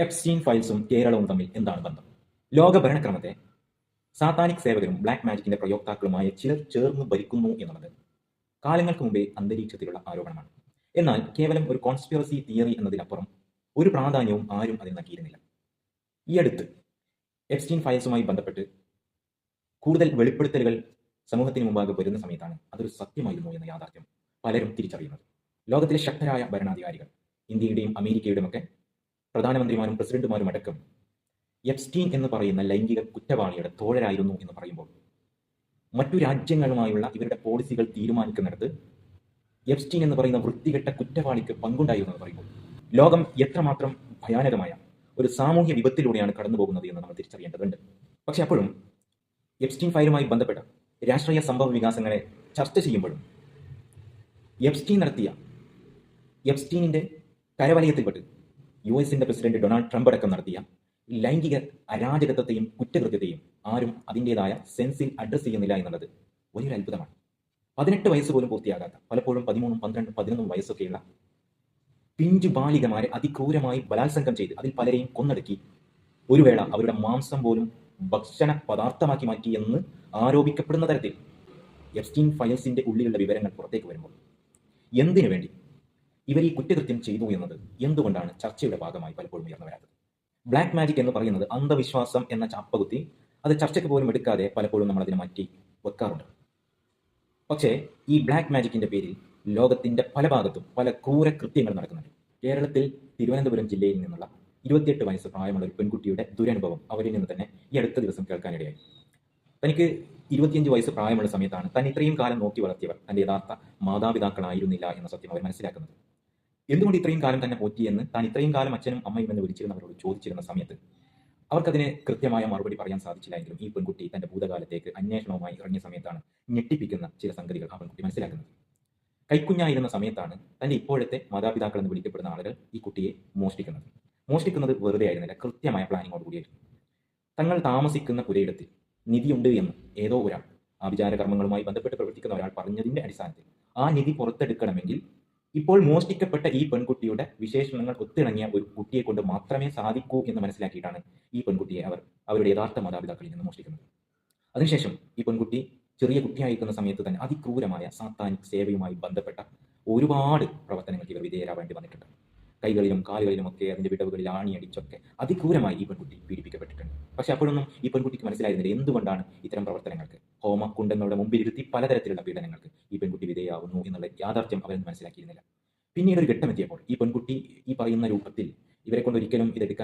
Epstein ഫയൽസും കേരളവും തമ്മിൽ എന്താണ് ബന്ധം? ലോക ഭരണക്രമത്തെ സാത്താനിക് സേവകരും ബ്ലാക്ക് മാജിക്കിന്റെ പ്രയോക്താക്കളുമായ ചിലർ ചേർന്ന് ഭരിക്കുന്നു എന്നുള്ളത് കാലങ്ങൾക്ക് മുമ്പേ അന്തരീക്ഷത്തിലുള്ള ആരോപണമാണ്. എന്നാൽ കേവലം ഒരു കോൺസ്പിറസി തിയറി എന്നതിനപ്പുറം ഒരു പ്രാധാന്യവും ആരും അതിന് നൽകിയിരുന്നില്ല. ഈ അടുത്ത് എപ്സ്റ്റീൻ ഫയൽസുമായി ബന്ധപ്പെട്ട് കൂടുതൽ വെളിപ്പെടുത്തലുകൾ സമൂഹത്തിന് മുമ്പാകെ വരുന്ന സമയത്താണ് അതൊരു സത്യമായിരുന്നു എന്ന യാഥാർത്ഥ്യം പലരും തിരിച്ചറിയുന്നത്. ലോകത്തിലെ ശക്തരായ ഭരണാധികാരികൾ, ഇന്ത്യയുടെയും അമേരിക്കയുടെയും ഒക്കെ പ്രധാനമന്ത്രിമാരും പ്രസിഡന്റുമാരും അടക്കം എപ്സ്റ്റീൻ എന്ന് പറയുന്ന ലൈംഗിക കുറ്റവാളിയുടെ തോഴരായിരുന്നു എന്ന് പറയുമ്പോൾ മറ്റു രാജ്യങ്ങളുമായുള്ള ഇവരുടെ പോളിസികൾ തീരുമാനിക്കുന്നിടത്ത് എപ്സ്റ്റീൻ എന്ന് പറയുന്ന വൃത്തികെട്ട കുറ്റവാളിക്ക് പങ്കുണ്ടായിരുന്നു എന്ന് പറയുമ്പോൾ ലോകം എത്രമാത്രം ഭയാനകമായ ഒരു സാമൂഹ്യ വിപത്തിലൂടെയാണ് കടന്നു പോകുന്നത് എന്ന് നമ്മൾ തിരിച്ചറിയേണ്ടതുണ്ട്. പക്ഷെ അപ്പോഴും എപ്സ്റ്റീൻ ഫയലുമായി ബന്ധപ്പെട്ട രാഷ്ട്രീയ സംഭവ വികാസങ്ങളെ ചർച്ച ചെയ്യുമ്പോഴും എപ്സ്റ്റീനിന്റെ കരവലയത്തിൽപ്പെട്ട് US പ്രസിഡന്റ് ഡൊണാൾഡ് ട്രംപ് അടക്കം നടത്തിയ ലൈംഗിക അരാജകത്വത്തെയും കുറ്റകൃത്യത്തെയും ആരും അതിൻ്റെതായ സെൻസിൽ അഡ്രസ് ചെയ്യുന്നില്ല എന്നുള്ളത് വലിയൊരു അത്ഭുതമാണ്. 18 വയസ്സ് പോലും പൂർത്തിയാകാത്ത, പലപ്പോഴും 13, 12, 11 വയസ്സൊക്കെയുള്ള പിഞ്ചു ബാലികമാരെ അതിക്രൂരമായി ബലാത്സംഗം ചെയ്ത് അതിൽ പലരെയും കൊന്നൊടുക്കി ഒരു വേള അവരുടെ മാംസം പോലും ഭക്ഷണ പദാർത്ഥമാക്കി മാറ്റി എന്ന് ആരോപിക്കപ്പെടുന്ന തരത്തിൽ എപ്സ്റ്റീൻ ഫയൽസിന്റെ ഉള്ളിലുള്ള വിവരങ്ങൾ പുറത്തേക്ക് വരുമ്പോൾ എന്തിനു വേണ്ടി ഇവർ ഈ കുറ്റകൃത്യം ചെയ്തു എന്നത് എന്തുകൊണ്ടാണ് ചർച്ചയുടെ ഭാഗമായി പലപ്പോഴും ഉയർന്നു വരാത്തത്? ബ്ലാക്ക് മാജിക് എന്ന് പറയുന്നത് അന്ധവിശ്വാസം എന്ന ചാപ്പകുത്തി അത് ചർച്ചയ്ക്ക് പോലും എടുക്കാതെ പലപ്പോഴും നമ്മൾ അതിനെ മാറ്റി വെക്കാറുണ്ട്. പക്ഷേ ഈ ബ്ലാക്ക് മാജിക്കിന്റെ പേരിൽ ലോകത്തിന്റെ പല ഭാഗത്തും പല ക്രൂര കൃത്യങ്ങൾ നടക്കുന്നുണ്ട്. കേരളത്തിൽ തിരുവനന്തപുരം ജില്ലയിൽ നിന്നുള്ള 28 വയസ്സ് പ്രായമുള്ള ഒരു പെൺകുട്ടിയുടെ ദുരനുഭവം അവരിൽ നിന്ന് തന്നെ ഈ അടുത്ത ദിവസം കേൾക്കാനിടയായി. തനിക്ക് 25 വയസ്സ് പ്രായമുള്ള സമയത്താണ് താൻ ഇത്രയും കാലം നോക്കി വളർത്തിയവർ തന്റെ യഥാർത്ഥ മാതാപിതാക്കളായിരുന്നില്ല എന്ന സത്യം അവർ മനസ്സിലാക്കുന്നത്. എന്തുകൊണ്ട് ഇത്രയും കാലം തന്നെ പോറ്റിയെന്ന് താൻ ഇത്രയും കാലം അച്ഛനും അമ്മയും എന്ന് വിളിച്ചിരുന്നവരോട് ചോദിച്ചിരുന്ന സമയത്ത് അവർക്കതിന് കൃത്യമായ മറുപടി പറയാൻ സാധിച്ചില്ലെങ്കിലും ഈ പെൺകുട്ടി തന്റെ ഭൂതകാലത്തേക്ക് അന്വേഷണവുമായി ഇറങ്ങിയ സമയത്താണ് ഞെട്ടിപ്പിക്കുന്ന ചില സംഗതികൾ ആ പെൺകുട്ടി മനസ്സിലാക്കുന്നത്. കൈക്കുഞ്ഞായിരുന്ന സമയത്താണ് തന്റെ ഇപ്പോഴത്തെ മാതാപിതാക്കൾ എന്ന് വിളിക്കപ്പെടുന്ന ആളുകൾ ഈ കുട്ടിയെ മോഷ്ടിക്കുന്നത് വെറുതെ ആയിരുന്നില്ല, കൃത്യമായ പ്ലാനിങ്ങോട് കൂടിയായിരുന്നു. തങ്ങൾ താമസിക്കുന്ന പുരയിടത്തിൽ നിധിയുണ്ട് എന്ന് ഏതോ ഒരാൾ, ആഭിചാര കർമ്മങ്ങളുമായി ബന്ധപ്പെട്ട് പ്രവർത്തിക്കുന്ന ഒരാൾ പറഞ്ഞതിന്റെ അടിസ്ഥാനത്തിൽ ആ നിധി പുറത്തെടുക്കണമെങ്കിൽ ഇപ്പോൾ മോഷ്ടിക്കപ്പെട്ട ഈ പെൺകുട്ടിയുടെ വിശേഷണങ്ങൾ ഒത്തിണങ്ങിയ ഒരു കുട്ടിയെ കൊണ്ട് മാത്രമേ സാധിക്കൂ എന്ന് മനസ്സിലാക്കിയിട്ടാണ് ഈ പെൺകുട്ടിയെ അവർ അവരുടെ യഥാർത്ഥ മാതാപിതാക്കളിൽ നിന്ന് മോഷ്ടിക്കുന്നത്. അതിനുശേഷം ഈ പെൺകുട്ടി ചെറിയ കുട്ടിയായിരിക്കുന്ന സമയത്ത് തന്നെ അതിക്രൂരമായ സാത്താനിക് സേവയുമായി ബന്ധപ്പെട്ട ഒരുപാട് പ്രവർത്തനങ്ങൾക്ക് ഇവർ വിധേയരാവേണ്ടി വന്നിട്ടുണ്ട്. കൈകളിലും കാലുകളിലും ഒക്കെ അതിന്റെ വിടവുകളിൽ ആണിയടിച്ചൊക്കെ അതിക്രൂരമായി ഈ പെൺകുട്ടി പീഡിപ്പിക്കപ്പെട്ടിട്ടുണ്ട്. പക്ഷെ അപ്പോഴൊന്നും ഈ പെൺകുട്ടിക്ക് മനസ്സിലായിരുന്നില്ല എന്തുകൊണ്ടാണ് ഇത്തരം പ്രവർത്തനങ്ങൾക്ക്, ഹോമകുണ്ടങ്ങളുടെ മുമ്പിലിരുത്തി പലതരത്തിലുള്ള പീഡനങ്ങൾക്ക് ഈ പെൺകുട്ടി വിധേയാവുന്നു എന്നുള്ള യാഥാർത്ഥ്യം അവരൊന്നും മനസ്സിലാക്കിയിരുന്നില്ല. പിന്നീട് ഒരു ഘട്ടമെത്തിയപ്പോൾ ഈ പെൺകുട്ടി ഈ പറയുന്ന രൂപത്തിൽ ഇവരെ കൊണ്ട് ഒരിക്കലും ഇതെടുക്കാൻ